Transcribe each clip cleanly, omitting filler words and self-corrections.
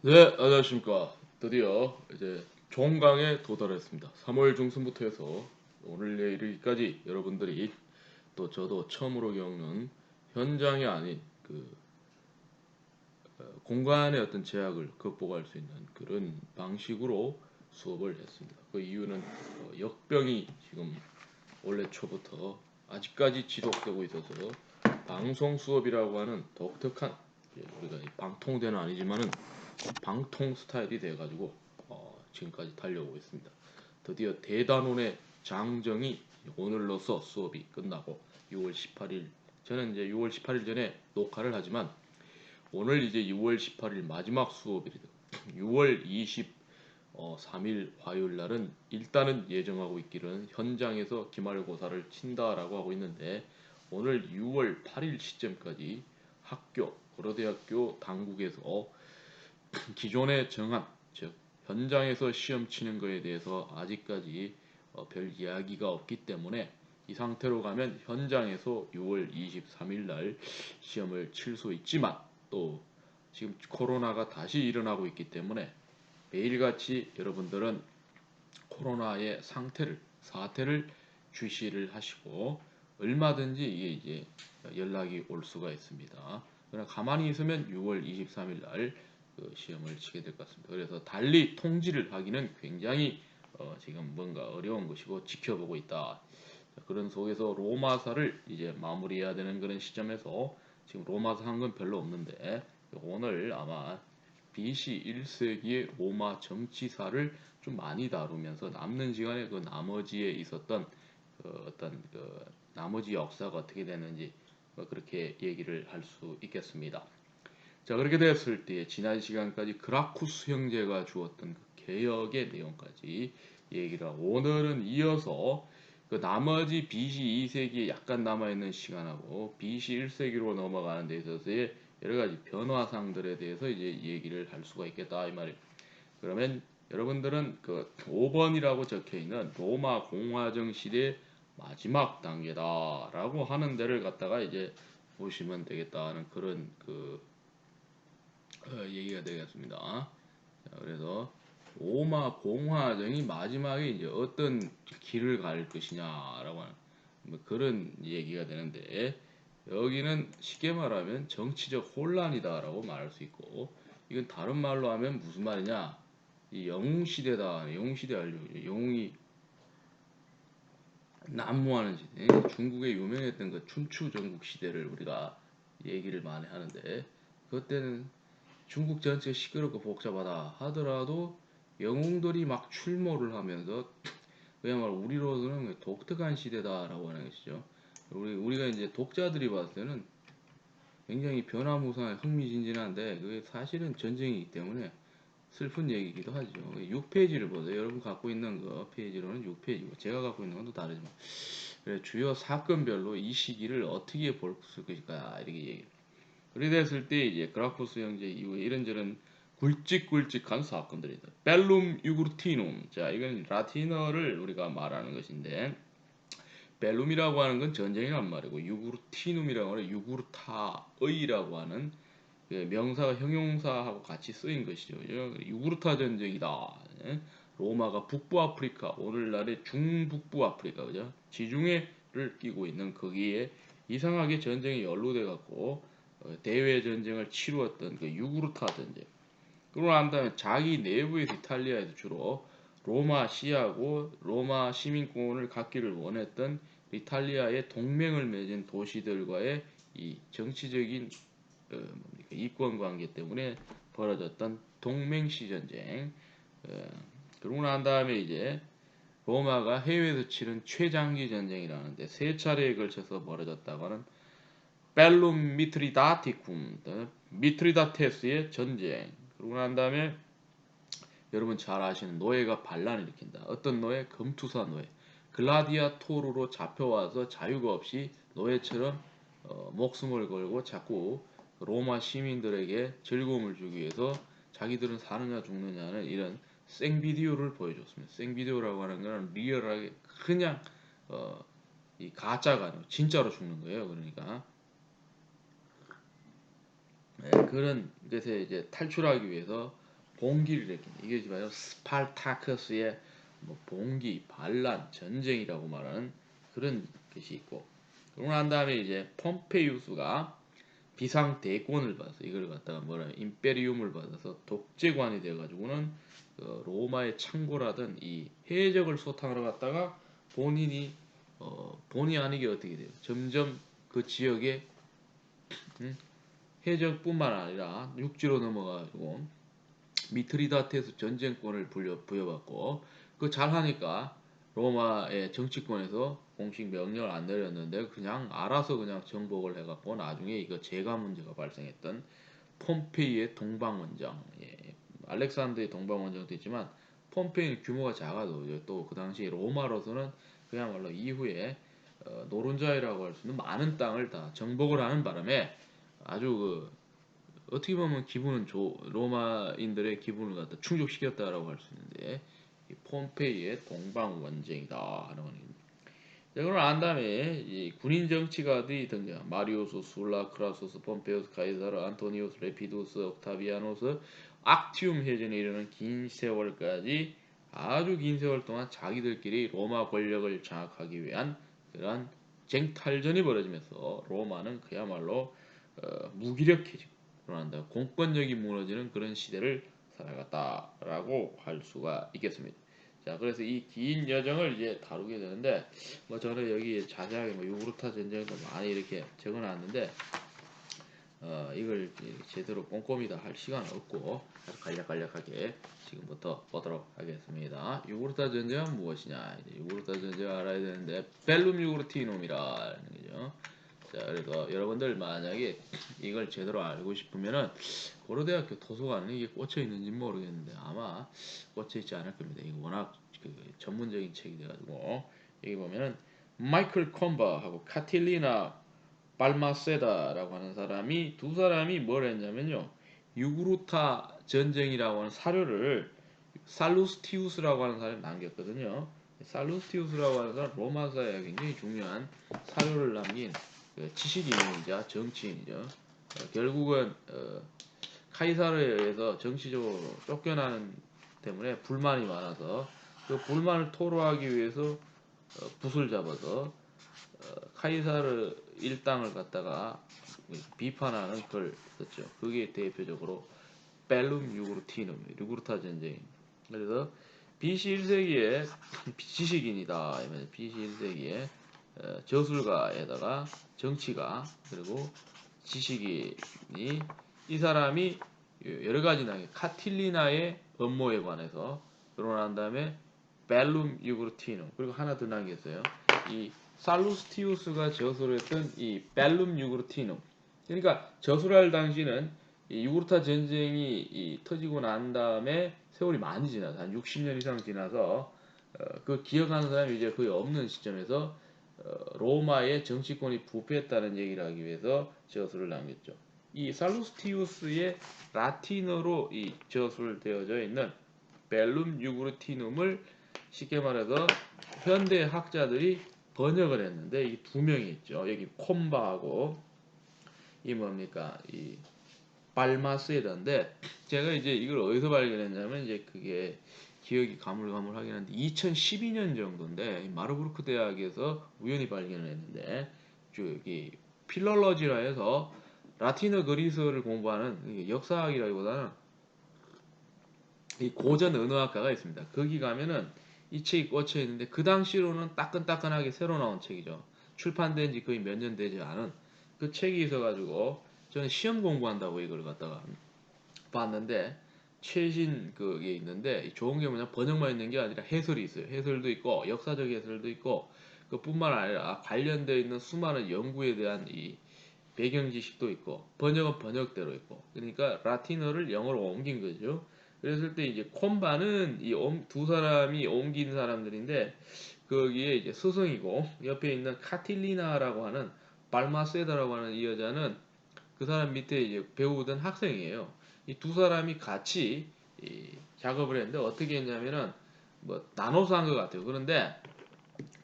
네, 안녕하십니까. 드디어 이제 종강에 도달했습니다. 3월 중순부터 해서 오늘에 이르기까지 여러분들이 또 저도 처음으로 겪는 현장이 아닌 공간의 어떤 제약을 극복할 수 있는 그런 방식으로 수업을 했습니다. 그 이유는 역병이 지금 올해 초부터 아직까지 지속되고 있어서 방송 수업이라고 하는 독특한, 우리가 방통대는 아니지만은 방통 스타일이 돼가지고 지금까지 달려오고 있습니다. 드디어 대단원의 장정이 오늘로서 수업이 끝나고 6월 18일, 저는 이제 6월 18일 전에 녹화를 하지만 오늘 이제 6월 18일 마지막 수업이거든. 6월 23일 화요일 날은 일단은 예정하고 있기는 현장에서 기말고사를 친다라고 하고 있는데, 오늘 6월 8일 시점까지 학교 고려대학교 당국에서 기존에 정한, 즉 현장에서 시험 치는 거에 대해서 아직까지 별 이야기가 없기 때문에 이 상태로 가면 현장에서 6월 23일 날 시험을 칠 수 있지만, 또 지금 코로나가 다시 일어나고 있기 때문에 매일같이 여러분들은 코로나의 사태를 주시를 하시고 얼마든지 이게 이제 연락이 올 수가 있습니다. 그러나 가만히 있으면 6월 23일 날 시험을 치게 될 것 같습니다. 그래서 달리 통지를 하기는 굉장히 지금 뭔가 어려운 것이고 지켜보고 있다. 그런 속에서 로마사를 이제 마무리해야 되는 그런 시점에서 지금 로마사 한 건 별로 없는데, 오늘 아마 BC 1세기의 로마 정치사를 좀 많이 다루면서 남는 시간에 그 나머지에 있었던 어떤 나머지 역사가 어떻게 되는지 그렇게 얘기를 할 수 있겠습니다. 자, 그렇게 되었을 때 지난 시간까지 그라쿠스 형제가 주었던 그 개혁의 내용까지 얘기를 하고, 오늘은 이어서 그 나머지 BC 2세기에 약간 남아있는 시간하고 BC 1세기로 넘어가는 데 있어서의 여러 가지 변화상들에 대해서 이제 얘기를 할 수가 있겠다 이 말이에요. 그러면 여러분들은 그 5번이라고 적혀 있는 로마 공화정 시대 마지막 단계다라고 하는 데를 갖다가 이제 보시면 되겠다는 그런 얘기가 되겠습니다. 자, 그래서 로마 공화정이 마지막에 이제 어떤 길을 갈 것이냐라고 하는 뭐 그런 얘기가 되는데, 여기는 쉽게 말하면 정치적 혼란이다라고 말할 수 있고, 이건 다른 말로 하면 무슨 말이냐? 이 영웅 시대다. 영웅 시대 알죠? 영웅이 난무하는 시대. 중국의 유명했던 그 춘추 전국 시대를 우리가 얘기를 많이 하는데, 그때는 중국 전체 시끄럽고 복잡하다 하더라도 영웅들이 막 출몰을 하면서 그야말로 우리로서는 독특한 시대다라고 하는 것이죠. 우리가 이제 독자들이 봤을 때는 굉장히 변화무쌍 흥미진진한데, 그게 사실은 전쟁이기 때문에 슬픈 얘기이기도 하죠. 6페이지를 보세요. 여러분 갖고 있는 거 페이지로는 6페이지고 제가 갖고 있는 건 또 다르지만, 그래, 주요 사건별로 이 시기를 어떻게 볼 것일까 이렇게 얘기해요. 그래 됐을 때 이제 그라쿠스 형제 이후에 이런저런 굵직굵직한 사건들이다. 벨룸 유그르티눔. 자, 이건 라틴어를 우리가 말하는 것인데, 벨룸이라고 하는 건 전쟁이란 말이고, 유그르티눔이라고 하는 유구르타의라고 하는 그 명사가 형용사하고 같이 쓰인 것이죠. 유구르타 전쟁이다. 예? 로마가 북부 아프리카, 오늘날의 중북부 아프리카, 그죠? 지중해를 끼고 있는 거기에 이상하게 전쟁이 연루돼 갖고 대외 전쟁을 치루었던 그 유구르타 전쟁. 그러고 난 다음에 자기 내부에서 이탈리아에서 주로 로마 시하고 로마 시민권을 갖기를 원했던 이탈리아의 동맹을 맺은 도시들과의 이 정치적인 이권 관계 때문에 벌어졌던 동맹시 전쟁. 어, 그러고 난 다음에 이제 로마가 해외에서 치른 최장기 전쟁이라는데 세 차례에 걸쳐서 벌어졌다고 하는 벨룸 미트리다티쿰, 미트리다테스의 전쟁. 그러고 난 다음에 여러분 잘 아시는 노예가 반란을 일으킨다. 어떤 노예? 금투사 노예. 글라디아토르로 잡혀와서 자유가 없이 노예처럼 목숨을 걸고 자꾸 로마 시민들에게 즐거움을 주기 위해서 자기들은 사느냐 죽느냐는 이런 생비디오를 보여줬습니다. 생비디오라고 하는 건 리얼하게 그냥 이 가짜가 아니고 진짜로 죽는 거예요. 그러니까 그런 것에 이제 탈출하기 위해서 봉기를 일으킨다. 이게 바로 스파르타크스의 뭐 봉기, 반란, 전쟁이라고 말하는 그런 것이 있고, 그러고 난 다음에 이제 폼페이우스가 비상대권을 받아서 이걸 갖다가 뭐라 임페리움을 받아서 독재관이 돼가지고는 로마의 창고라든 이 해적을 소탕하러 갔다가 본인이 본의 아니게 어떻게 돼요? 점점 그 지역에 해적뿐만 아니라 육지로 넘어가지고 미트리다테스 전쟁권을 부여받고 그 잘하니까 로마의 정치권에서 공식 명령을 안 내렸는데 그냥 알아서 그냥 정복을 해갖고 나중에 이거 재가 문제가 발생했던 폼페이의 동방원정, 예, 알렉산더의 동방원정도 있지만 폼페이는 규모가 작아도 또 그 당시 로마로서는 그야말로 이후에 노른자이라고 할 수 있는 많은 땅을 다 정복을 하는 바람에 아주 어떻게 보면 로마인들의 기분을 갖다 충족시켰다라고 할 수 있는데 이 폼페이의 동방원정이다 하는 겁니다. 자, 그럼 안 다음에 이 군인 정치가들이 등장. 마리오스, 술라, 크라소스, 폼페이우스, 카이사르, 안토니우스, 레피두스, 옥타비아노스, 악티움 해전에 이르는 긴 세월까지 아주 긴 세월 동안 자기들끼리 로마 권력을 장악하기 위한 그러한 쟁탈전이 벌어지면서 로마는 그야말로 무기력해지고 그런다 공권력이 무너지는 그런 시대를 살아갔다라고 할 수가 있겠습니다. 자, 그래서 이 긴 여정을 이제 다루게 되는데 뭐 저는 여기 자세하게 뭐 유구르타 전쟁도 많이 이렇게 적어놨는데 이걸 제대로 꼼꼼히 다 할 시간 없고 아주 간략간략하게 지금부터 보도록 하겠습니다. 유구르타 전쟁은 무엇이냐? 유구르타 전쟁 알아야 되는데 벨룸 유구르티놈이라는 거죠. 자, 그래서 여러분들 만약에 이걸 제대로 알고 싶으면은 고려대학교 도서관에 이게 꽂혀 있는지 모르겠는데 아마 꽂혀 있지 않을 겁니다. 이거 워낙 전문적인 책이 돼가지고 여기 보면은 마이클 콤바하고 카틸리나 발마세다라고 하는 사람이 두 사람이 뭘 했냐면요. 유구르타 전쟁이라고 하는 사료를 살루스티우스라고 하는 사람이 남겼거든요. 살루스티우스라고 하는 사람 로마사에 굉장히 중요한 사료를 남긴 지식인이자 정치인이죠. 결국은 카이사르에 의해서 정치적으로 쫓겨나는 때문에 불만이 많아서 그 불만을 토로하기 위해서 붓을 잡아서 카이사르 일당을 갖다가 비판하는 글 썼죠. 그게 대표적으로 벨룸 유구르티눔, 유구르타 전쟁. 그래서 BC 1세기에 지식인이다. BC 1세기에 저술가에다가 정치가 그리고 지식인이 이 사람이 여러 가지 카틸리나의 업무에 관해서 그러고 난 다음에 벨룸 유그르티눔 그리고 하나 더 남겼어요. 이 살루스티우스가 저술했던 이 벨룸 유그르티눔 그러니까 저술할 당시는 이 유구르타 전쟁이 터지고 난 다음에 세월이 많이 지나서 한 60년 이상 지나서 그 기억하는 사람이 이제 거의 없는 시점에서 로마의 정치권이 부패했다는 얘기를 하기 위해서 저술을 남겼죠. 이 살루스티우스의 라틴어로 이 저술되어져 있는 벨룸 유그르티눔을 쉽게 말해서 현대 학자들이 번역을 했는데 이 두 명이 있죠. 여기 콤바하고 이 뭡니까 이 발마스에다인데 제가 이제 이걸 어디서 발견했냐면 이제 그게 기억이 가물가물하긴 한데 2012년 정도인데 마르부르크 대학에서 우연히 발견을 했는데 여기 필럴러지라 해서 라틴어 그리스어를 공부하는 역사학이라기보다는 이 고전 언어학과가 있습니다. 거기 가면은 이 책이 꽂혀 있는데 그 당시로는 따끈따끈하게 새로 나온 책이죠. 출판된 지 거의 몇 년 되지 않은 그 책이 있어가지고 저는 시험 공부한다고 이걸 갖다가 봤는데 최신 그게 있는데 좋은 게 뭐냐 번역만 있는 게 아니라 해설이 있어요. 해설도 있고 역사적 해설도 있고 그뿐만 아니라 관련되어 있는 수많은 연구에 대한 이 배경 지식도 있고 번역은 번역대로 있고 그러니까 라틴어를 영어로 옮긴 거죠. 그랬을 때 이제 콤바는 이 두 사람이 옮긴 사람들인데 거기에 이제 스승이고 옆에 있는 카틸리나라고 하는 발마세다라고 하는 이 여자는 그 사람 밑에 이제 배우던 학생이에요. 이 두 사람이 같이 작업을 했는데 어떻게 했냐면은 뭐 나눠서 한 것 같아요. 그런데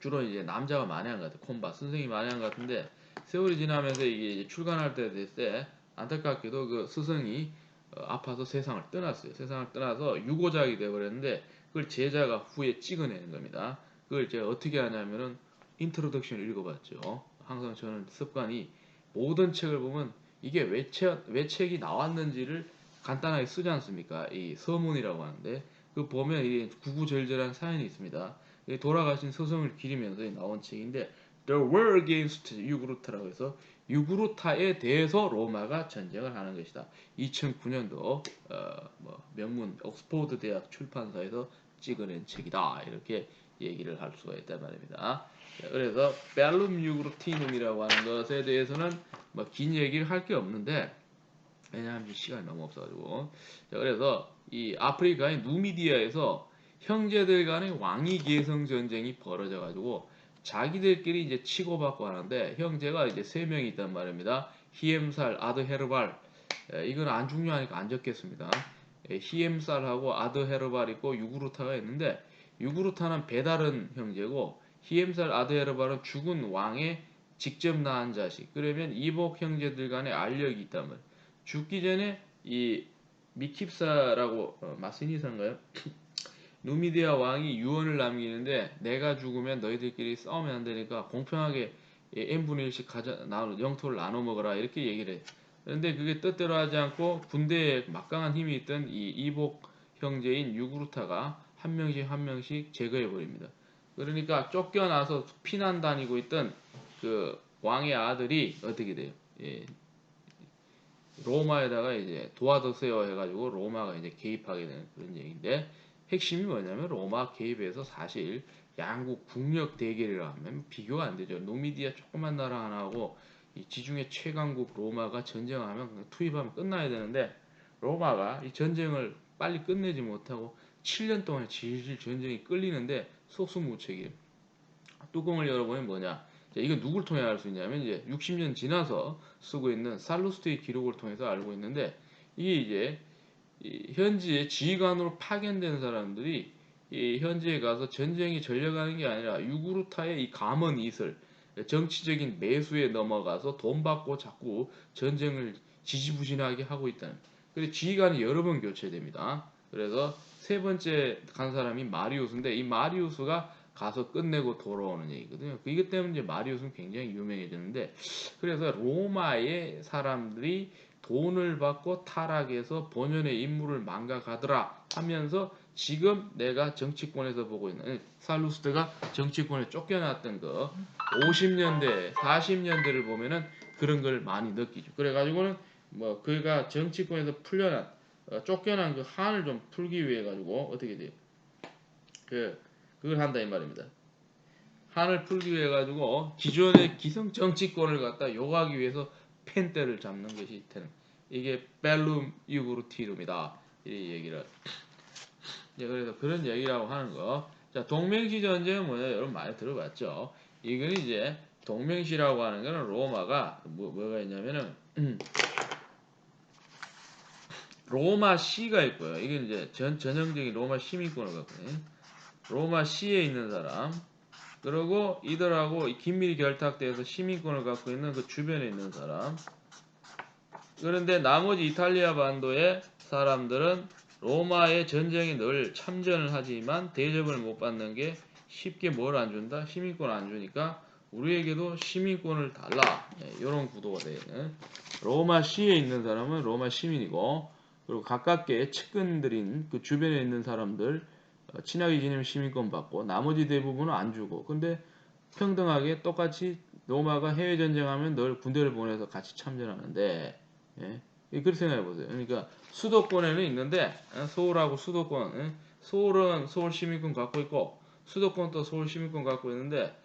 주로 이제 남자가 많이 한 것 같아요. 콤바 선생이 많이 한 것 같은데 세월이 지나면서 이게 이제 출간할 때 됐을 때 안타깝게도 그 스승이 아파서 세상을 떠났어요. 세상을 떠나서 유고작이 되어버렸는데 그걸 제자가 후에 찍어내는 겁니다. 그걸 제가 어떻게 하냐면은 인트로덕션을 읽어봤죠. 항상 저는 습관이 모든 책을 보면 이게 왜 책이 나왔는지를 간단하게 쓰지 않습니까? 이 서문이라고 하는데 그 보면 이 구구절절한 사연이 있습니다. 돌아가신 스승을 기리면서 나온 책인데 The War Against 유구르타라고 해서 유구르타에 대해서 로마가 전쟁을 하는 것이다. 2009년도 명문 옥스포드 대학 출판사에서 찍어낸 책이다. 이렇게 얘기를 할 수가 있단 말입니다. 그래서 벨룸 유그루티눔이라고 하는 것에 대해서는 뭐 긴 얘기를 할 게 없는데 왜냐하면 시간이 너무 없어가지고 그래서 이 아프리카의 누미디아에서 형제들 간의 왕위 계승 전쟁이 벌어져가지고 자기들끼리 이제 치고받고 하는데 형제가 이제 세 명이 있단 말입니다. 히엠살, 아드헤르발 이건 안 중요하니까 안 적겠습니다. 히엠살하고 아드헤르발 있고 유구르타가 있는데 유구르타는 배다른 형제고 히엠살, 아드헤르발은 죽은 왕의 직접 낳은 자식. 그러면 이복 형제들 간의 알력이 있단 말이에요. 죽기 전에 이 미킵사라고 마스니사인가요? 누미디아 왕이 유언을 남기는데 내가 죽으면 너희들끼리 싸우면 안 되니까 공평하게 n분의 1씩 영토를 나눠 먹어라 이렇게 얘기를 해. 그런데 그게 뜻대로 하지 않고 군대에 막강한 힘이 있던 이 이복 형제인 유구르타가 한 명씩 한 명씩 제거해 버립니다. 그러니까 쫓겨나서 피난 다니고 있던 그 왕의 아들이 어떻게 돼요? 예, 로마에다가 이제 도와주세요 해가지고 로마가 이제 개입하게 되는 그런 얘기인데 핵심이 뭐냐면 로마 개입에서 사실 양국 국력 대결이라 하면 비교가 안 되죠. 노미디아 조그만 나라 하나하고 이 지중해 최강국 로마가 전쟁하면 그냥 투입하면 끝나야 되는데 로마가 이 전쟁을 빨리 끝내지 못하고 7년 동안 질질 전쟁이 끌리는데 속수무책이에요. 뚜껑을 열어보면 뭐냐? 이거 누굴 통해 알 수 있냐면 이제 60년 지나서 쓰고 있는 살루스트의 기록을 통해서 알고 있는데 이게 이제 현지의 지휘관으로 파견된 사람들이 이 현지에 가서 전쟁이 전려가는 게 아니라 유구르타의 이 감언 이슬 정치적인 매수에 넘어가서 돈 받고 자꾸 전쟁을 지지부진하게 하고 있다는. 그래서 지휘관이 여러 번 교체됩니다. 그래서 세 번째 간 사람이 마리우스인데 이 마리우스가 가서 끝내고 돌아오는 얘기거든요. 이것 때문에 이제 마리우스는 굉장히 유명해졌는데 그래서 로마의 사람들이 돈을 받고 타락해서 본연의 임무를 망각하더라 하면서 지금 내가 정치권에서 보고 있는 살루스트가 정치권에 쫓겨났던 거 50년대 40년대를 보면은 그런 걸 많이 느끼죠. 그래가지고는 뭐 그가 정치권에서 풀려난 쫓겨난 그 한을 좀 풀기 위해 가지고 어떻게 돼요? 그걸 한다 이 말입니다. 한을 풀기 위해 가지고 기존의 기성 정치권을 갖다 욕하기 위해서 펜대를 잡는 것이 되는 이게 벨룸 유브루티룸이다 이 얘기를 그래서 그런 얘기라고 하는 거. 자 동명시 전쟁은 뭐냐 여러분 많이 들어봤죠. 이건 이제 동명시라고 하는 거는 로마가 뭐가 있냐면은 로마 시가 있고요. 이게 이제 전형적인 로마 시민권을 갖고 로마 시에 있는 사람 그리고 이들하고 긴밀히 결탁돼서 시민권을 갖고 있는 그 주변에 있는 사람. 그런데 나머지 이탈리아 반도의 사람들은 로마의 전쟁에 늘 참전을 하지만 대접을 못 받는 게 쉽게 뭘 안 준다? 시민권 안 주니까 우리에게도 시민권을 달라. 이런 구도가 되는. 로마 시에 있는 사람은 로마 시민이고 그리고 가깝게 측근들인 그 주변에 있는 사람들 친하게 지내면 시민권 받고 나머지 대부분은 안 주고 근데 평등하게 똑같이 로마가 해외 전쟁하면 늘 군대를 보내서 같이 참전하는데 예? 그렇게 생각해 보세요. 그러니까 수도권에는 있는데 서울하고 수도권 서울은 서울 시민권 갖고 있고 수도권도 서울 시민권 갖고 있는데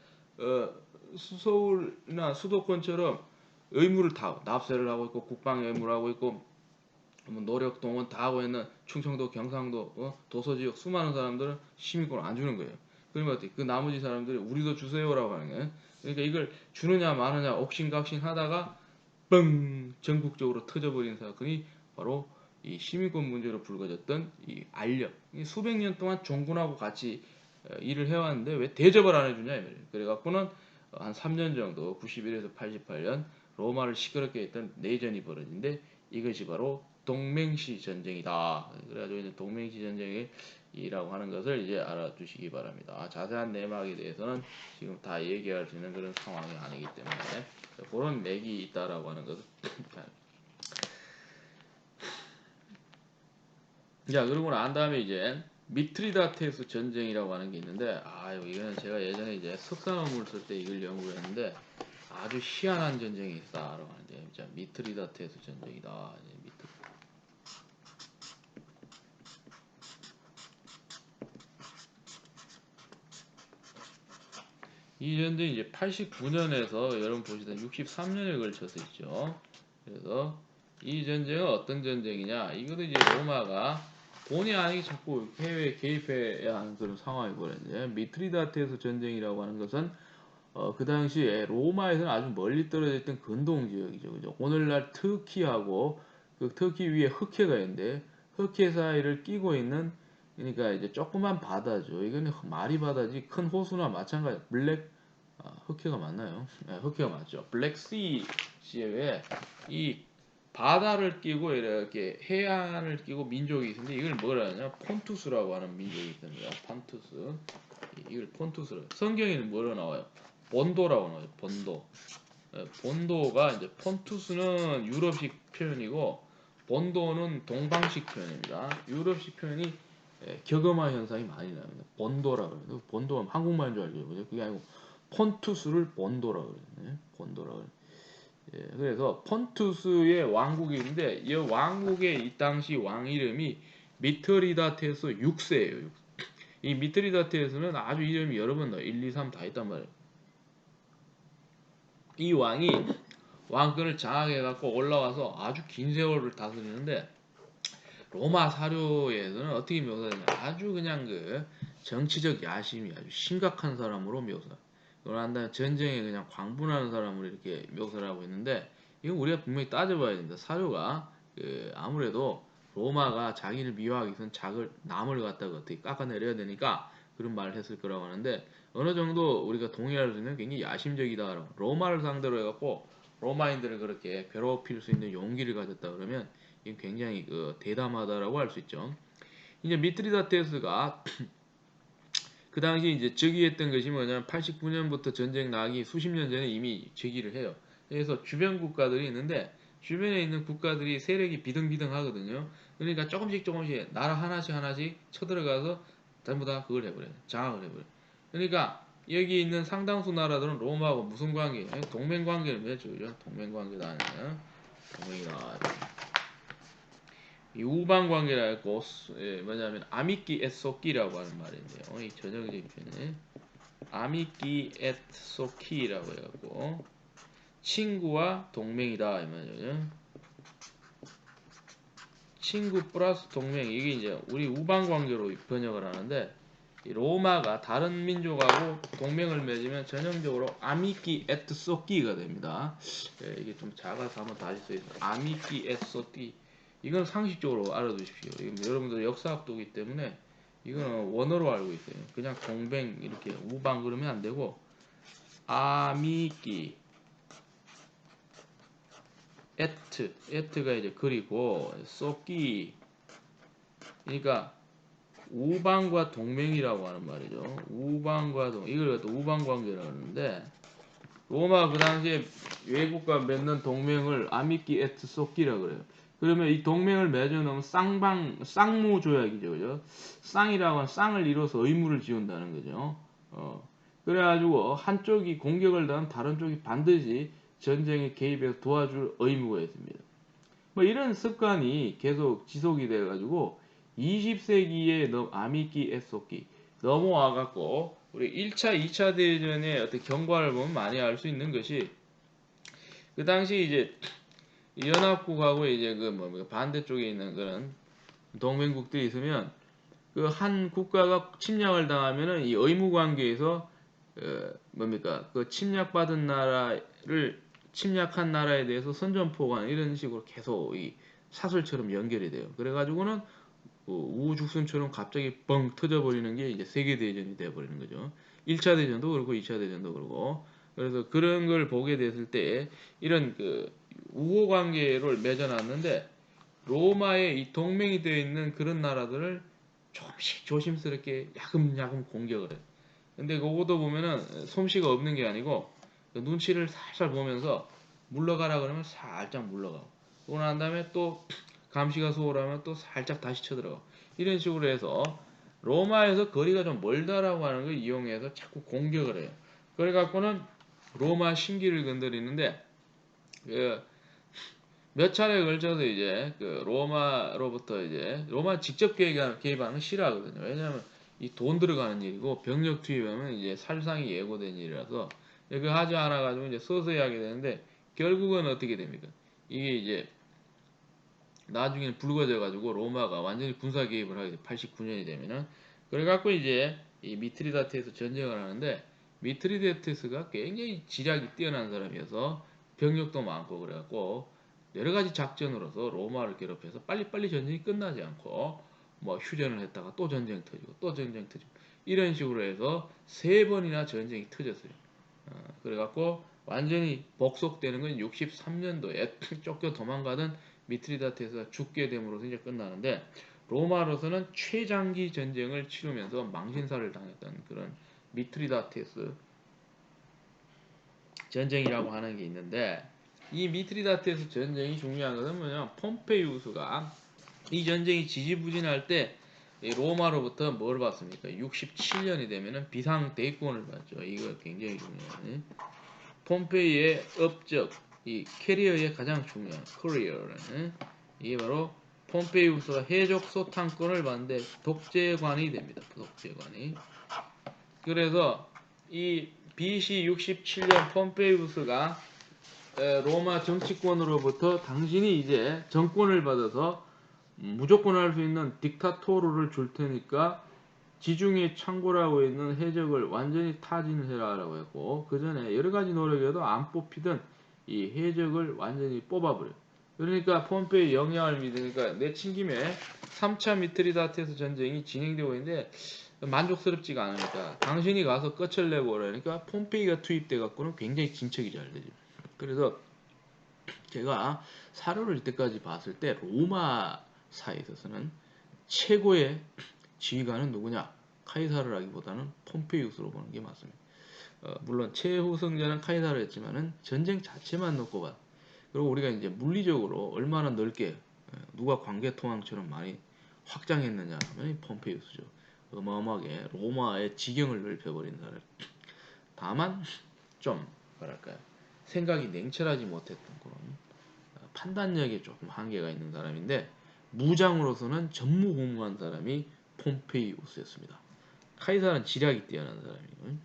서울이나 수도권처럼 의무를 다 납세를 하고 있고 국방 의무를 하고 있고 노력 동원 다 하고 있는 충청도 경상도 도서지역 수많은 사람들은 시민권을 안 주는 거예요. 그러면 어떻게 그 나머지 사람들이 우리도 주세요라고 하는 거예요. 그러니까 이걸 주느냐 마느냐 옥신각신 하다가 뻥 전국적으로 터져버린 사건이 바로 이 시민권 문제로 불거졌던 이 알력. 수백 년 동안 종군하고 같이 일을 해왔는데 왜 대접을 안 해주냐 이 말이에요. 그래갖고는 한 3년 정도 91에서 88년 로마를 시끄럽게 했던 내전이 벌어진데 이것이 바로 동맹시 전쟁이다. 그래가지고 이제 동맹시 전쟁이라고 하는 것을 이제 알아두시기 바랍니다. 자세한 내막에 대해서는 지금 다 얘기할 수 있는 그런 상황이 아니기 때문에 그런 맥이 있다라고 하는 것을 자, 그러고 난 다음에 이제 미트리다테스 전쟁이라고 하는 게 있는데, 이거는 제가 예전에 이제 석사 논문을 쓸 때 이걸 연구했는데 아주 희한한 전쟁이 있다라고 하는데, 자, 미트리다테스 전쟁이다. 이 전쟁이 이제 89년에서 여러분 보시던 63년에 걸쳐서 있죠. 그래서 이 전쟁은 어떤 전쟁이냐? 이거는 이제 로마가 본의 아니게 자꾸 해외에 개입해야 하는 그런 상황이 벌어졌는데, 미트리다테스 전쟁이라고 하는 것은 그 당시에 로마에서는 아주 멀리 떨어져 있던 근동 지역이죠. 그죠? 오늘날 터키하고 그 터키 위에 흑해가 있는데 흑해 사이를 끼고 있는 그러니까 이제 조그만 바다죠. 이거는 말이 바다지 큰 호수나 마찬가지. 흑해가 맞나요? 네, 흑해가 맞죠. 블랙시에 이 바다를 끼고 이렇게 해안을 끼고 민족이 있는데 이걸 뭐라 하냐? 폰투스라고 하는 민족이 있습니다. 폰투스. 이걸 폰투스로. 성경에는 뭐로 나와요? 본도라고 나와요. 본도. 본도가 이제 폰투스는 유럽식 표현이고 본도는 동방식 표현입니다. 유럽식 표현이 격음화 현상이 많이 납니다. 본도라고 해요. 본도는 한국말인 줄 알죠. 그죠? 그게 아니고 폰투스를 본도라고 그러네. 본도라고. 예, 그래서 폰투스의 왕국이 있는데 이 왕국의 이 당시 왕 이름이 미트리다테스 6세예요. 이 미트리다테스는 아주 이름이 여러 번 나와요. 1, 2, 3 다 있단 말이에요. 이 왕이 왕권을 장악해갖고 올라와서 아주 긴 세월을 다스리는데 로마 사료에서는 어떻게 묘사되냐 아주 그냥 그 정치적 야심이 아주 심각한 사람으로 묘사. 그러나 전쟁에 그냥 광분하는 사람으로 이렇게 묘사를 하고 있는데 이건 우리가 분명히 따져봐야 됩니다. 사료가 아무래도 로마가 자기를 미화하기 위해서는 남을 갖다가 어떻게 깎아내려야 되니까 그런 말을 했을 거라고 하는데 어느 정도 우리가 동의할 수 있는 굉장히 야심적이다. 로마를 상대로 해갖고 로마인들을 그렇게 괴롭힐 수 있는 용기를 가졌다 그러면 이건 굉장히 대담하다라고 할 수 있죠. 이제 미트리다테스가 그 당시 이제 즉위했던 것이 뭐냐면 89년부터 전쟁 나기 수십 년 전에 이미 즉위를 해요. 그래서 주변 국가들이 있는데 주변에 있는 국가들이 세력이 비등비등하거든요. 그러니까 조금씩 나라 하나씩 쳐들어가서 전부 다 그걸 해버려요. 장악을 해버려요. 그러니까 여기 있는 상당수 나라들은 로마하고 무슨 관계? 동맹 관계를 맺죠. 동맹 관계다 아니야? 동맹이다. 이 우방 관계라 했고 뭐냐면 아미끼 에소끼라고 하는 말인데요. 이 전형적인 표현이 아미끼 에소끼라고 해갖고 친구와 동맹이다 이 말이죠. 친구 플러스 동맹 이게 이제 우리 우방 관계로 번역을 하는데 이 로마가 다른 민족하고 동맹을 맺으면 전형적으로 아미끼 에소끼가 됩니다. 이게 좀 작아서 한번 다시 써있어요. 아미끼 에소끼 이건 상식적으로 알아두십시오. 여러분들 역사학도기 때문에 이거는 원어로 알고 있어요. 그냥 동맹 이렇게 우방 그러면 안 되고 아미끼 에트가 이제 그리고 쏘끼 그러니까 우방과 동맹이라고 하는 말이죠. 우방과 이걸 갖다 우방 관계라고 하는데 로마 그 당시에 외국과 맺는 동맹을 아미끼 에트 쏘끼라 그래요. 그러면 이 동맹을 맺어놓으면 쌍무 조약이죠, 그죠? 쌍이라고 하면 쌍을 이뤄서 의무를 지운다는 거죠. 그래가지고 한쪽이 공격을 당하면 다른 쪽이 반드시 전쟁에 개입해서 도와줄 의무가 있습니다. 뭐 이런 습관이 계속 지속이 돼가지고 20세기에 아미끼 에쏘끼 넘어와갖고 우리 1차, 2차 대전의 어떤 경과를 보면 많이 알 수 있는 것이 그 당시 이제 연합국하고 이제 반대쪽에 있는 그런 동맹국들이 있으면 그 한 국가가 침략을 당하면은 이 의무 관계에서 그 침략받은 나라를 침략한 나라에 대해서 선전포고하는 이런 식으로 계속 이 사슬처럼 연결이 돼요. 그래가지고는 우후죽순처럼 갑자기 뻥 터져버리는 게 이제 세계대전이 돼버리는 거죠. 1차 대전도 그렇고 2차 대전도 그렇고 그래서 그런 걸 보게 됐을 때 이런 우호 관계를 맺어놨는데 로마의 이 동맹이 되어 있는 그런 나라들을 조금씩 조심스럽게 야금야금 공격을 해요. 근데 그것도 보면은 솜씨가 없는 게 아니고 눈치를 살살 보면서 물러가라 그러면 살짝 물러가고 그러고 난 다음에 또 감시가 소홀하면 또 살짝 다시 쳐들어가고 이런 식으로 해서 로마에서 거리가 좀 멀다라고 하는 걸 이용해서 자꾸 공격을 해요. 그래 갖고는 로마 신기를 건드리는데 그 몇 차례에 걸쳐서 이제 그 로마로부터 이제 로마 직접 개입하는 건 싫어하거든요. 왜냐하면 이 돈 들어가는 일이고 병력 투입하면 이제 살상이 예고된 일이라서 이거 하지 않아 가지고 이제 서서히 하게 되는데 결국은 어떻게 됩니까? 이게 이제 나중에는 불거져 가지고 로마가 완전히 군사 개입을 하게 돼. 89년이 되면은 그래 갖고 이제 이 미트리다테에서 전쟁을 하는데 미트리다테스가 굉장히 지략이 뛰어난 사람이어서 병력도 많고 그래 갖고 여러 가지 작전으로서 로마를 괴롭혀서 빨리빨리 전쟁이 끝나지 않고 뭐 휴전을 했다가 또 전쟁 터지고 또 전쟁 터지고 이런 식으로 해서 세 번이나 전쟁이 터졌어요. 그래갖고 완전히 복속되는 건 63년도에 쫓겨 도망가던 미트리다테스가 죽게 됨으로써 이제 끝나는데 로마로서는 최장기 전쟁을 치르면서 망신살을 당했던 그런 미트리다테스 전쟁이라고 하는 게 있는데 이 미트리다테스 전쟁이 중요한 것은 뭐냐면 폼페이우스가 이 전쟁이 지지부진할 때 로마로부터 뭘 받습니까? 67년이 되면은 비상 대권을 받죠. 이거 굉장히 중요해요. 폼페이의 업적, 이 캐리어의 가장 중요한 커리어라는 이게 바로 폼페이우스가 해적 소탕권을 받는데 독재관이 됩니다. 독재관이. 그래서 이 BC 67년 폼페이우스가 로마 정치권으로부터 당신이 이제 정권을 받아서 무조건 할 수 있는 딕타토르를 줄 테니까 지중해 창고라고 있는 해적을 완전히 타진해라라고 했고 그 전에 여러 가지 노력에도 안 뽑히던 이 해적을 완전히 뽑아버려. 그러니까 폼페이 영향을 믿으니까 내친 김에 3차 미트리다테스 전쟁이 진행되고 있는데 만족스럽지가 않으니까 당신이 가서 끝을 내고 그러니까 폼페이가 투입돼 갖고는 굉장히 진척이 잘 되죠. 그래서 제가 사료를 이때까지 봤을 때 로마사에 있어서는 최고의 지휘관은 누구냐? 카이사르라기보다는 폼페이우스로 보는 게 맞습니다. 물론 최후승자는 카이사르였지만은 전쟁 자체만 놓고 봐. 그리고 우리가 이제 물리적으로 얼마나 넓게 누가 광개토항처럼 많이 확장했느냐 하면 폼페이우스죠. 어마어마하게 로마의 지경을 넓혀버린 사람. 다만 좀 뭐랄까요? 생각이 냉철하지 못했던 그런 판단력에 조금 한계가 있는 사람인데 무장으로서는 전무후무한 사람이 폼페이우스였습니다. 카이사르는 지략이 뛰어난 사람이고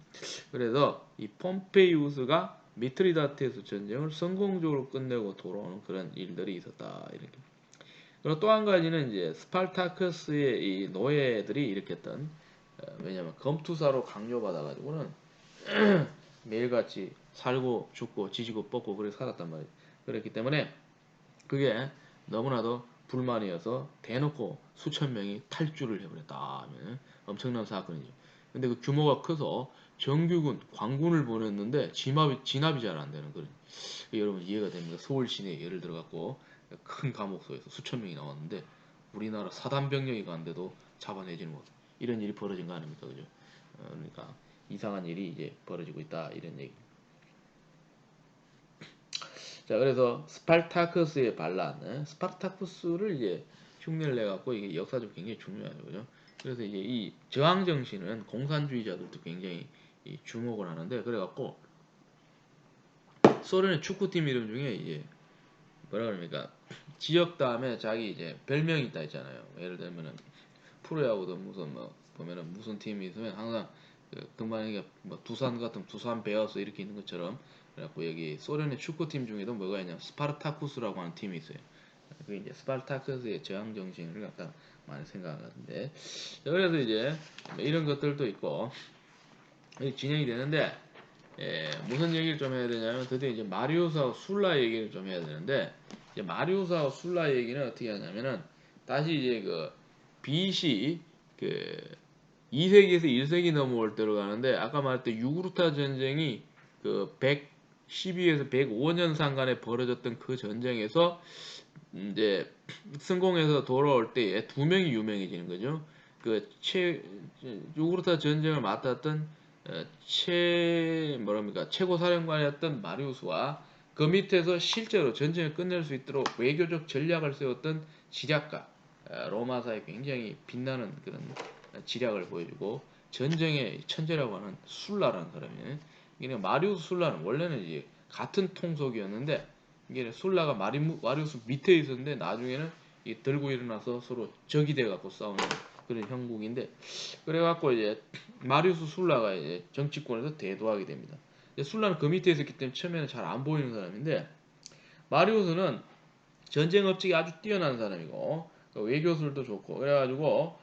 그래서 이 폼페이우스가 미트리다테스 전쟁을 성공적으로 끝내고 돌아오는 그런 일들이 있었다 이렇게. 그리고 또 한 가지는 이제 스파르타크스의 이 노예들이 일으켰던 왜냐면 검투사로 강요받아가지고는 매일같이 살고 죽고 지지고 뻗고 그렇게 살았단 말이에요. 그렇기 때문에 그게 너무나도 불만이어서 대놓고 수천 명이 탈주를 해버렸다 하면 엄청난 사건이죠. 근데 그 규모가 커서 정규군, 관군을 보냈는데 진압이 잘 안 되는 그런 여러분 이해가 됩니다. 서울 시내에 예를 들어갖고 큰 감옥소에서 수천 명이 나왔는데 우리나라 사단병력이 간데도 잡아내지는 못. 이런 일이 벌어진 거 아닙니까, 그죠? 그러니까 이상한 일이 이제 벌어지고 있다 이런 얘기. 자, 그래서 스파르타쿠스의 반란, 스파르타쿠스를 이제 흉내를 내갖고 이게 역사적으로 굉장히 중요하죠, 그죠? 그래서 이제 이 저항 정신은 공산주의자들도 굉장히 주목을 하는데, 그래갖고 소련의 축구팀 이름 중에 이제 뭐라 그럽니까? 지역 다음에 자기 이제 별명이 있다 있잖아요. 예를 들면은 프로야구도 무슨 뭐 보면은 무슨 팀이 있으면 항상 그 금방 이게 뭐 두산 같은 두산 베어스 이렇게 있는 것처럼 그래갖고 여기 소련의 축구팀 중에도 뭐가 있냐면 스파르타쿠스라고 하는 팀이 있어요. 그 이제 스파르타쿠스의 저항 정신을 갖다 많이 생각하는데 그래서 이제 이런 것들도 있고 진행이 되는데 무슨 얘기를 좀 해야 되냐면 드디어 이제 마리우스하고 술라 얘기를 좀 해야 되는데 이제 마리우스하고 술라 얘기는 어떻게 하냐면은 다시 이제 그 BC 그 2세기에서 1세기 넘어올 때로 가는데 아까 말했던 유구르타 전쟁이 그 112에서 105년 상간에 벌어졌던 그 전쟁에서 이제 성공해서 돌아올 때에 두 명이 유명해지는 거죠. 유구르타 전쟁을 맡았던 최고 사령관이었던 마리우스와 그 밑에서 실제로 전쟁을 끝낼 수 있도록 외교적 전략을 세웠던 지략가, 로마사에 굉장히 빛나는 그런 지략을 보여주고 전쟁의 천재라고 하는 술라라는 사람이에요. 이게 마리우스 술라는 원래는 이제 같은 통속이었는데 이게 술라가 마리우스 밑에 있었는데 나중에는 이 들고 일어나서 서로 적이 돼 갖고 싸우는 그런 형국인데, 그래갖고 이제 마리우스 술라가 이제 정치권에서 대도하게 됩니다. 술라는 그 밑에 있었기 때문에 처음에는 잘 안 보이는 사람인데, 마리우스는 전쟁 업적이 아주 뛰어난 사람이고 외교술도 좋고 그래가지고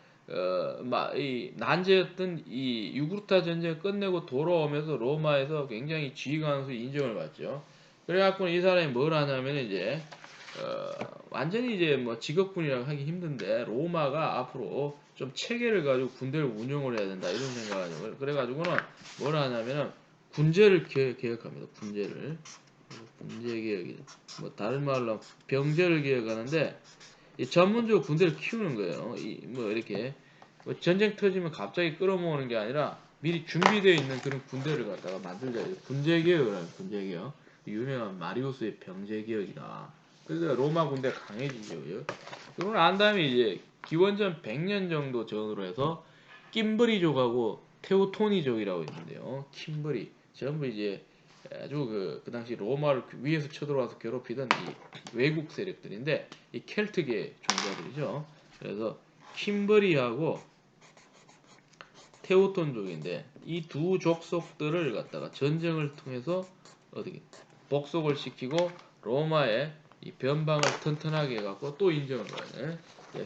이 난제였던 이 유구르타 전쟁을 끝내고 돌아오면서 로마에서 굉장히 지휘관으로서 인정을 받죠. 그래갖고 이 사람이 뭘 하냐면 이제 완전히 이제 뭐 직업군이라고 하기 힘든데 로마가 앞으로 좀 체계를 가지고 군대를 운영을 해야 된다 이런 생각을 하죠. 그래가지고는 뭘 하냐면은 군제를 개혁합니다. 군제 개혁이 뭐 다른 말로 병제를 개혁하는데 전문적으로 군대를 키우는 거예요. 뭐 이렇게 뭐 전쟁 터지면 갑자기 끌어모으는 게 아니라 미리 준비되어 있는 그런 군대를 갖다가 만들자. 군제 개혁을 하는 군제 개혁. 유명한 마리우스의 병제 개혁이다. 그래서 로마 군대가 강해지죠. 그러고 난 다음에 이제 기원전 100년 정도 전으로 해서 kim브리족하고 테우토니족이라고 있는데요. kim브리 전부 이제 아주 그 당시 로마를 위에서 쳐들어와서 괴롭히던 이 외국 세력들인데 이 켈트계 종자들이죠. 그래서 kim브리하고 테우톤족인데 이 두 족속들을 갖다가 전쟁을 통해서 어떻게 복속을 시키고 로마의 이 변방을 튼튼하게 해갖고 또 인정을 받아요.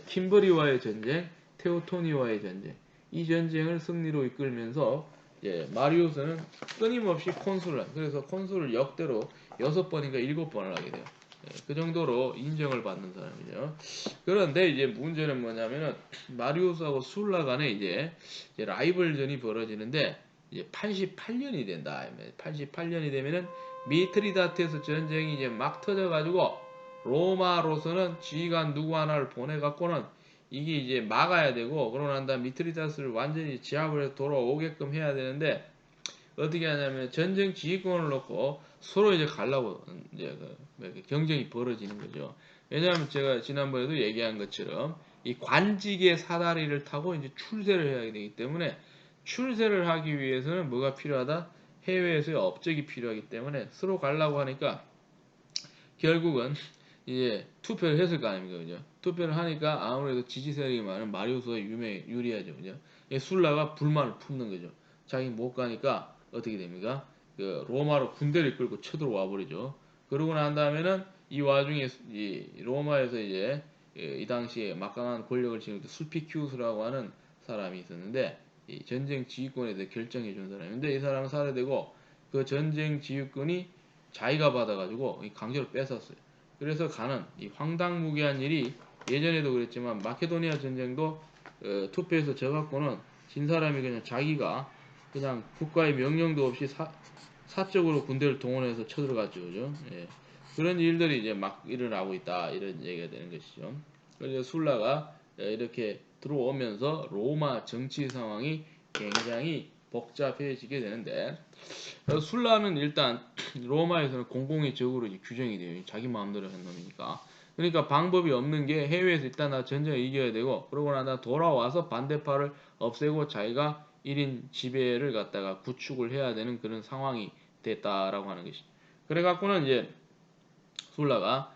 kim브리와의 전쟁, 테우토니와의 전쟁, 이 전쟁을 승리로 이끌면서 마리우스는 끊임없이 콘술을 그래서 콘술을 역대로 6번인가 7번을 하게 돼요. 그 정도로 인정을 받는 사람이죠. 그런데 이제 문제는 뭐냐면은 마리우스하고 술라 간에 이제 라이벌전이 벌어지는데 이제 88년이 된다. 88년이 되면은 미트리다테스 전쟁이 이제 막 터져가지고 로마로서는 지휘관 누구 하나를 보내갖고는 이게 이제 막아야 되고 그러고 난 다음 미트리다스를 완전히 제압을 해서 돌아오게끔 해야 되는데 어떻게 하냐면 전쟁 지휘권을 놓고 서로 이제 가려고 이제 경쟁이 벌어지는 거죠. 왜냐하면 제가 지난번에도 얘기한 것처럼 이 관직의 사다리를 타고 이제 출세를 해야 되기 때문에 출세를 하기 위해서는 뭐가 필요하다? 해외에서의 업적이 필요하기 때문에 서로 가려고 하니까 결국은 이제 투표를 했을 거 아닙니까, 그죠? 투표를 하니까 아무래도 지지 세력이 많은 마리우스가 유리하죠, 그죠? 술라가 불만을 품는 거죠. 자기 못 가니까 어떻게 됩니까? 그 로마로 군대를 끌고 쳐들어와 버리죠. 그러고 난 다음에는 이 와중에 이 로마에서 이제 이 당시에 막강한 권력을 지닌 술피큐스라고 하는 사람이 있었는데 이 전쟁 지휘권에 대해 결정해 준 사람인데 이 사람은 살해되고 그 전쟁 지휘권이 자기가 받아가지고 강제로 뺏었어요. 그래서 가는 이 황당무계한 일이 예전에도 그랬지만 마케도니아 전쟁도 투표에서 져갖고는 진 사람이 그냥 자기가 그냥 국가의 명령도 없이 사적으로 군대를 동원해서 쳐들어갔죠, 그죠? 예. 그런 일들이 이제 막 일어나고 있다 이런 얘기가 되는 것이죠. 그래서 술라가 이렇게 들어오면서 로마 정치 상황이 굉장히 복잡해지게 되는데 술라는 일단 로마에서는 공공의 적으로 규정이 돼요. 자기 마음대로 한 놈이니까. 그러니까 방법이 없는 게 해외에서 일단 나 전쟁을 이겨야 되고 그러고 나서 돌아와서 반대파를 없애고 자기가 1인 지배를 갖다가 구축을 해야 되는 그런 상황이 됐다라고 하는 것이. 그래갖고는 이제 술라가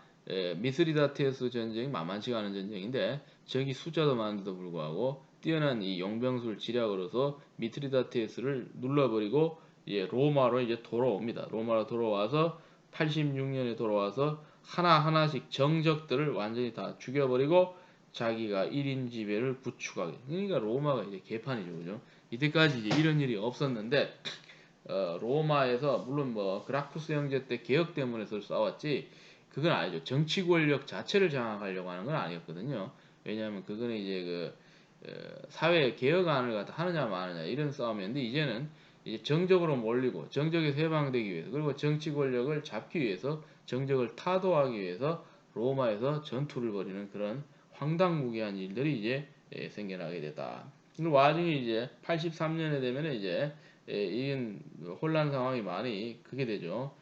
미스리다테스 전쟁이 만만치가 않은 전쟁인데 적이 숫자도 많은데도 불구하고 뛰어난 이 용병술 지략으로서 미트리다테스를 눌러버리고 로마로 이제 돌아옵니다. 로마로 돌아와서 86년에 돌아와서 하나하나씩 정적들을 완전히 다 죽여버리고 자기가 1인 지배를 구축하게. 그러니까 로마가 이제 개판이죠, 그죠? 이때까지 이제 이런 일이 없었는데 로마에서 물론 뭐 그라쿠스 형제 때 개혁 때문에 싸웠지 그건 아니죠. 정치 권력 자체를 장악하려고 하는 건 아니었거든요. 왜냐하면 그거는 이제 사회 개혁안을 갖다 하느냐 마느냐 이런 싸움이었는데 이제는 이제 정적으로 몰리고 정적에서 해방되기 위해서 그리고 정치 권력을 잡기 위해서 정적을 타도하기 위해서 로마에서 전투를 벌이는 그런 황당무계한 일들이 이제 생겨나게 됐다. 그 와중에 이제 83년에 되면 이제 이 혼란 상황이 많이 크게 되죠.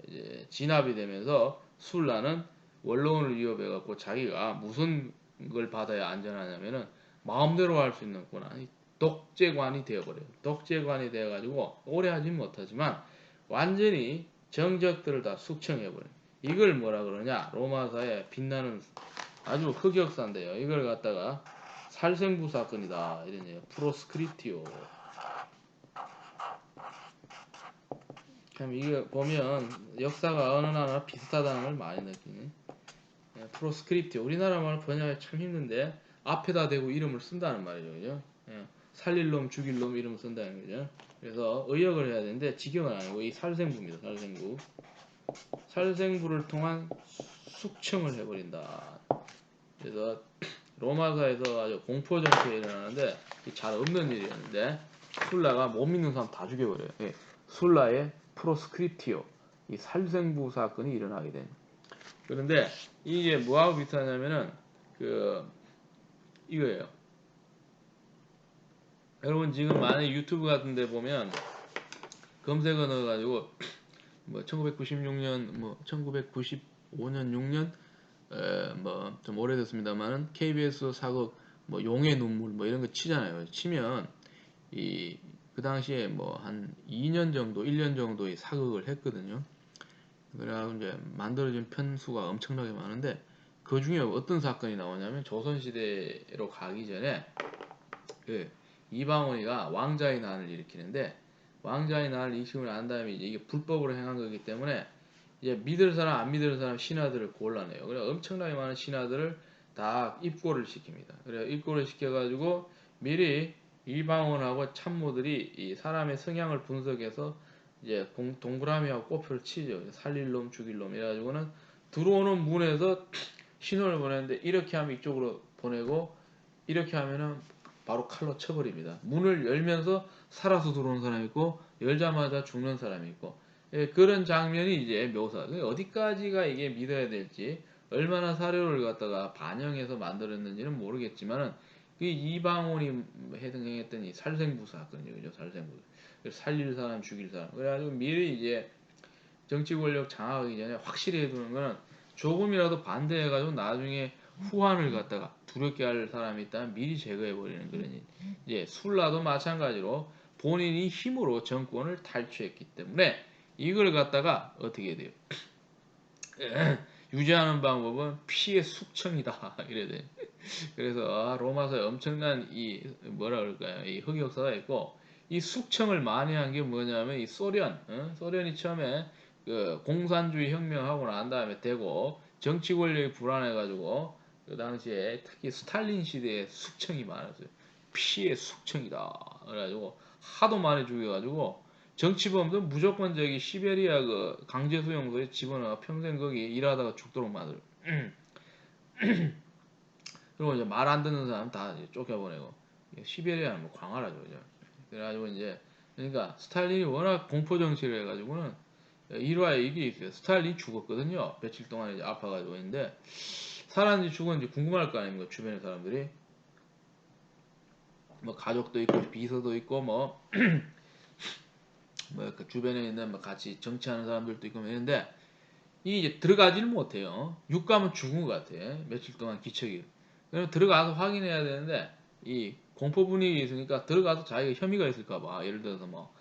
이제 진압이 되면서 술라는 원로원을 위협해 갖고 자기가 무슨 걸 받아야 안전하냐면은 마음대로 할 수 있는 권한이 독재관이 되어버려요. 독재관이 되어가지고 오래 하진 못하지만 완전히 정적들을 다 숙청해버려요. 이걸 뭐라 그러냐? 로마사의 빛나는 아주 흑역사인데요. 이걸 갖다가 살생부 사건이다. 이런 얘기. 프로스크립티오. 참 이거 보면 역사가 어느 나라 비슷하다는 걸 많이 느끼는. 프로스크립티오. 우리나라 말 번역하기 참 힘든데 앞에다 대고 이름을 쓴다는 말이죠. 그죠? 살릴 놈, 죽일 놈 이름 쓴다는 거죠. 그래서 의역을 해야 되는데 직역은 아니고 이 살생부입니다. 살생부. 살생부를 통한 숙청을 해버린다. 그래서 로마사에서 아주 공포 정치가 일어나는데 잘 없는 일이었는데 술라가 못 믿는 사람 다 죽여버려요. 술라의 프로스크립티오 이 살생부 사건이 일어나게 된. 그런데 이게 뭐하고 비슷하냐면은 그 이거예요. 여러분 지금 만약 유튜브 같은데 보면 검색어 넣어가지고 뭐 1996년 뭐 1995년 6년 뭐 좀 오래됐습니다만은 KBS 사극 뭐 용의 눈물 뭐 이런 거 치잖아요. 치면 이 그 당시에 뭐 한 2년 정도 1년 정도의 사극을 했거든요. 그래가지고 이제 만들어진 편수가 엄청나게 많은데 그 중에 어떤 사건이 나오냐면 조선시대로 가기 전에 그 이방원이가 왕자의 난을 일으키는데 왕자의 난을 일으키고 난 다음에 이제 이게 불법으로 행한 거기 때문에 이제 믿을 사람 안 믿을 사람 신하들을 골라내요. 그래 엄청나게 많은 신하들을 다 입고를 시킵니다. 그래 입고를 시켜가지고 미리 이방원하고 참모들이 이 사람의 성향을 분석해서 이제 동그라미하고 꼬표를 치죠. 살릴 놈 죽일 놈 이래가지고는 들어오는 문에서 신호를 보내는데 이렇게 하면 이쪽으로 보내고 이렇게 하면은 바로 칼로 쳐버립니다. 문을 열면서 살아서 들어오는 사람이 있고 열자마자 죽는 사람이 있고 그런 장면이 이제 묘사. 어디까지가 이게 믿어야 될지 얼마나 사료를 갖다가 반영해서 만들었는지는 모르겠지만은 그 이방원이 해당했던 이 살생부 사건이죠, 그죠? 살생부. 살릴 사람, 죽일 사람. 그래가지고 미리 이제 정치 권력 장악하기 전에 확실히 해두는 거는 조금이라도 반대해가지고 나중에 후환을 갖다가 두렵게 할 사람이 있다면 미리 제거해버리는 그런 일. 이제 술라도 마찬가지로 본인이 힘으로 정권을 탈취했기 때문에 이걸 갖다가 어떻게 돼요? 유지하는 방법은 피해 숙청이다. 이래 돼. 그래서 로마서에 엄청난 이 뭐라 그럴까요? 이 흑역사가 있고 이 숙청을 많이 한 게 뭐냐면 이 소련이 처음에 그 공산주의 혁명하고 난 다음에 되고 정치 권력이 불안해가지고 그 당시에 특히 스탈린 시대에 숙청이 많았어요. 피해 숙청이다. 그래가지고 하도 많이 죽여가지고 정치범도 무조건 저기 시베리아 그 강제 수용소에 집어넣어 평생 거기 일하다가 죽도록 만들어. 그리고 이제 말 안 듣는 사람 다 쫓겨보내고 시베리아는 뭐 광활하죠, 그죠? 그래가지고 이제 그러니까 스탈린이 워낙 공포 정치를 해가지고는 일화에 이게 있어요. 스탈린 죽었거든요. 며칠 동안 이제 아파가지고 있는데 살았는지 죽었는지 궁금할 거 아닙니까? 주변의 사람들이 뭐 가족도 있고 비서도 있고 뭐 그 주변에 있는 뭐 같이 정치하는 사람들도 있고 있는데 이 이제 들어가질 못해요. 육감은 죽은 것 같아. 며칠 동안 기척이. 그럼 들어가서 확인해야 되는데 이 공포 분위기 있으니까 들어가서 자기가 혐의가 있을까봐 예를 들어서 뭐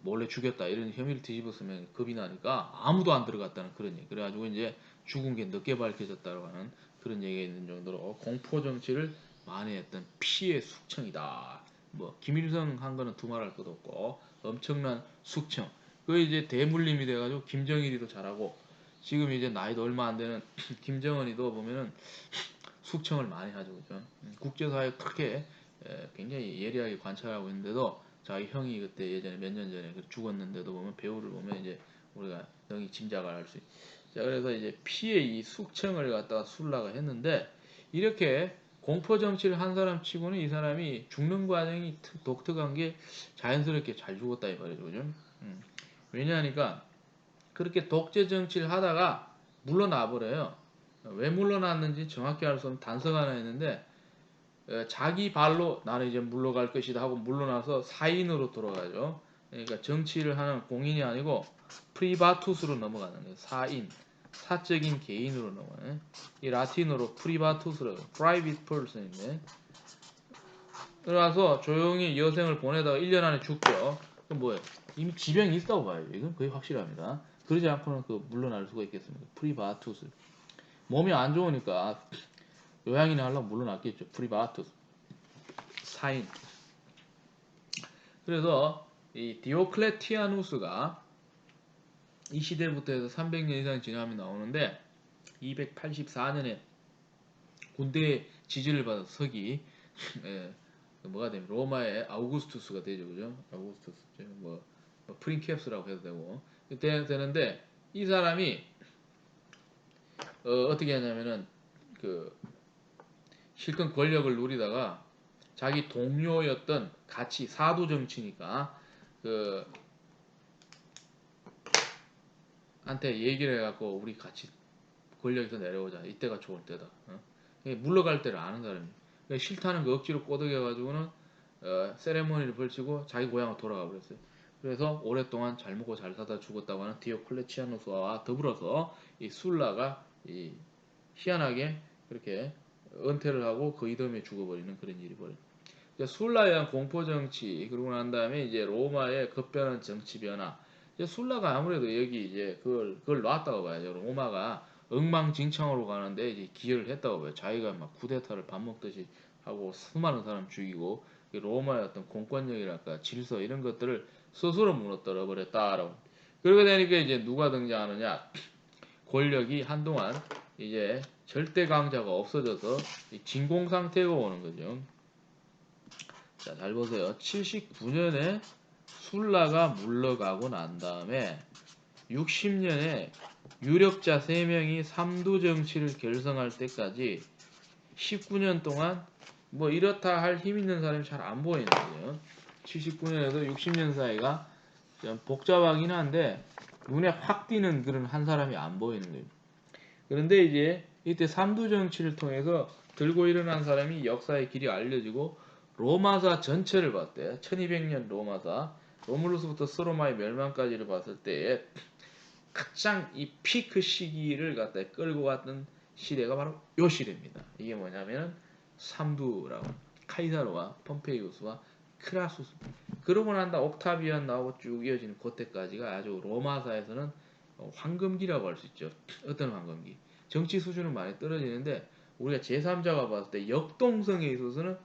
몰래 죽였다 이런 혐의를 뒤집었으면 겁이 나니까 아무도 안 들어갔다는 그런 얘기. 그래가지고 이제 죽은 게 늦게 밝혀졌다고 하는 그런 얘기가 있는 정도로 공포 정치를 많이 했던 피해 숙청이다. 뭐 김일성 한 거는 두말할 것도 없고 엄청난 숙청. 그 이제 대물림이 돼가지고 김정일이도 잘하고 지금 이제 나이도 얼마 안 되는 김정은이도 보면은 숙청을 많이 하죠, 그죠? 국제사회 크게 굉장히 예리하게 관찰하고 있는데도 자기 형이 그때 예전에 몇 년 전에 죽었는데도 보면 배우를 보면 이제 우리가 능히 짐작을 할 수 있. 자, 그래서 이제 피해 이 숙청을 갖다가 술라가 했는데 이렇게 공포 정치를 한 사람 치고는 이 사람이 죽는 과정이 독특한 게 자연스럽게 잘 죽었다 이 말이죠, 그죠? 왜냐하니까 그렇게 독재 정치를 하다가 물러나 버려요. 왜 물러났는지 정확히 알 수 없는 단서가 하나 있는데 자기 발로 나는 이제 물러갈 것이다 하고 물러나서 사인으로 돌아가죠. 그러니까 정치를 하는 공인이 아니고 프리바투스로 넘어가는 거예요. 사인, 사적인 개인으로 넘어가요. 이 라틴어로 프리바투스라고 private person인데 그래서 조용히 여생을 보내다가 1년 안에 죽죠. 그럼 뭐예요? 이미 지병이 있다고 봐요. 이건 거의 확실합니다. 그러지 않고는 그 물러날 수가 있겠습니까? 프리바투스. 몸이 안 좋으니까 요양이나 하려고 물러났겠죠. 프리바투스. 사인. 그래서 이 디오클레티아누스가 이 시대부터 해서 300년 이상 지나면 나오는데 284년에 군대의 지지를 받아서 서기 예, 뭐가 되면 로마의 아우구스투스가 되죠, 그죠? 아우구스투스 뭐 프린캡스라고 해도 되고 그때 되는데 이 사람이 어떻게 하냐면은 그 실컷 권력을 누리다가 자기 동료였던 같이 사도 정치니까 그 한테 얘기를 해갖고 우리 같이 권력에서 내려오자. 이때가 좋을 때다. 물러갈 때를 아는 사람이. 그러니까 싫다는 거 억지로 꼬드겨가지고는 세레모니를 벌치고 자기 고향으로 돌아가 버렸어요. 그래서 오랫동안 잘 먹고 잘 사다 죽었다고 하는 디오클레치아누스와 더불어서 이 술라가 이 희한하게 그렇게 은퇴를 하고 그 이듬해 죽어버리는 그런 일이 벌어요. 술라에 의한 공포 정치 그러고 난 다음에 이제 로마의 급변한 정치 변화. 이제 술라가 아무래도 여기 이제 그걸 놨다고 봐야죠. 로마가 엉망진창으로 가는데 이제 기여를 했다고 봐요. 자기가 막 쿠데타를 밥 먹듯이 하고 수많은 사람 죽이고 로마의 어떤 공권력이랄까 질서 이런 것들을 스스로 무너뜨려 버렸다라고. 그러게 되니까 이제 누가 등장하느냐? 권력이 한동안 이제 절대 강자가 없어져서 진공 상태가 오는 거죠. 자, 잘 보세요. 79년에 술라가 물러가고 난 다음에 60년에 유력자 3명이 삼두 정치를 결성할 때까지 19년 동안 뭐 이렇다 할 힘 있는 사람이 잘 안 보이는 거예요. 79년에도 60년 사이가 좀 복잡하긴 한데 눈에 확 띄는 그런 한 사람이 안 보이는 거예요. 그런데 이제 이때 삼두 정치를 통해서 들고 일어난 사람이 역사의 길이 알려지고 로마사 전체를 봤대. 1200년 로마사 로물루스부터 스로마의 멸망까지를 봤을 때 가장 이 피크 시기를 갖다 끌고 갔던 시대가 바로 요 시대입니다. 이게 뭐냐면 삼두라고 카이사르와 펌페이우스와 크라수스. 그러고 난다 옥타비안 나오고 쭉 이어지는 그때까지가 아주 로마사에서는 황금기라고 할 수 있죠. 어떤 황금기? 정치 수준은 많이 떨어지는데 우리가 제3자가 봤을 때 역동성에 있어서는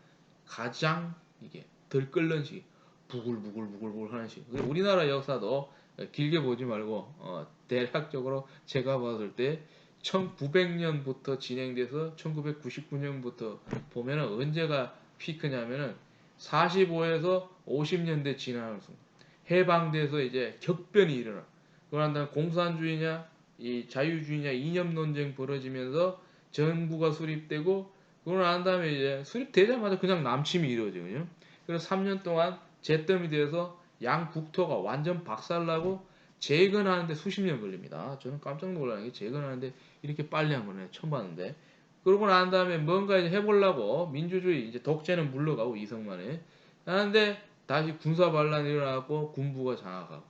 가장 이게 덜 끓는 시기. 부글부글부글부글 하는 시기. 우리나라 역사도 길게 보지 말고 대략적으로 제가 봤을 때 1900년부터 진행돼서 1999년부터 보면은 언제가 피크냐면은 45에서 50년대 지나는 순간 해방돼서 이제 격변이 일어나. 그러한 다음에 공산주의냐 이 자유주의냐 이념 논쟁 벌어지면서 정부가 수립되고 그러고 난 다음에 이제 수립되자마자 그냥 남침이 이루어지거든요. 그래서 3년 동안 잿더미 돼서 양 국토가 완전 박살나고 재건하는데 수십 년 걸립니다. 저는 깜짝 놀라는 게 재건하는데 이렇게 빨리 한 거는 처음 봤는데. 그러고 난 다음에 뭔가 이제 해보려고 민주주의 이제 독재는 물러가고 이승만에 하는데 다시 군사 반란이 일어나고 군부가 장악하고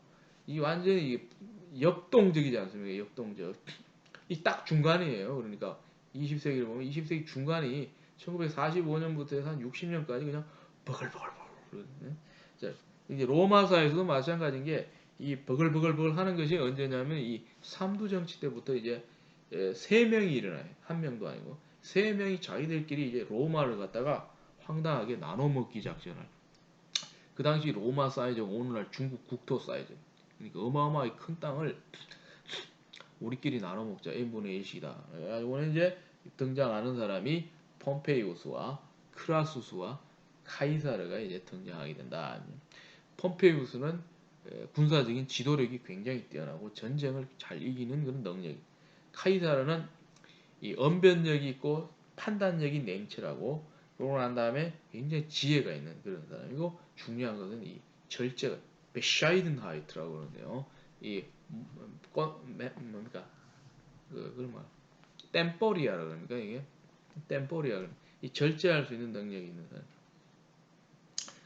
이 완전히 역동적이지 않습니까? 역동적. 이 딱 중간이에요. 그러니까 20세기를 보면 20세기 중간이 1945년부터 해서 한 60년까지 그냥 버글버글버글. 자, 이제 로마사에서도 마찬가지인 게 이 버글버글버글 하는 것이 언제냐면 이 삼두 정치 때부터 이제 세 명이 일어나요. 한 명도 아니고 세 명이 자기들끼리 이제 로마를 갖다가 황당하게 나눠 먹기 작전을. 그 당시 로마 사이즈 오늘날 중국 국토 사이즈. 그러니까 어마어마하게 큰 땅을 우리끼리 나눠 먹자. n분의 1씩이다. 이거는 이제 등장하는 사람이 폼페이우스와 크라수스와 카이사르가 이제 등장하게 된다. 폼페이우스는 군사적인 지도력이 굉장히 뛰어나고 전쟁을 잘 이기는 그런 능력이. 카이사르는 이 언변력이 있고 판단력이 냉철하고 그러고 난 다음에 굉장히 지혜가 있는 그런 사람이고 중요한 것은 이 절제가 베샤이든하이트라고 그러는데요. 이 뭡니까 그런 말 템포리아라 그럽니까 이게 템포리아 이 절제할 수 있는 능력이 있는 사람.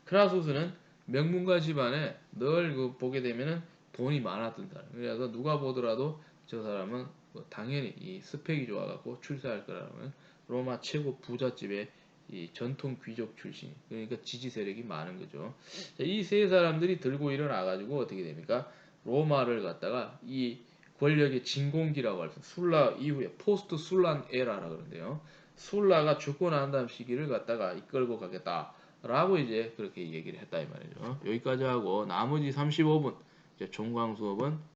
크라수스는 명문가 집안에 늘 그 보게 되면은 돈이 많았던 사람. 그래서 누가 보더라도 저 사람은 뭐 당연히 이 스펙이 좋아갖고 출세할 거라면 로마 최고 부잣집의 이 전통 귀족 출신. 그러니까 지지 세력이 많은 거죠. 이 세 사람들이 들고 일어나 가지고 어떻게 됩니까? 로마를 갖다가 이 권력의 진공기라고 할 수. 술라 이후에 포스트 술란 에라라 그러는데요. 술라가 죽고 난 다음 시기를 갖다가 이끌고 가겠다. 라고 이제 그렇게 얘기를 했다 이 말이죠. 여기까지 하고 나머지 35분 이제 종강 수업은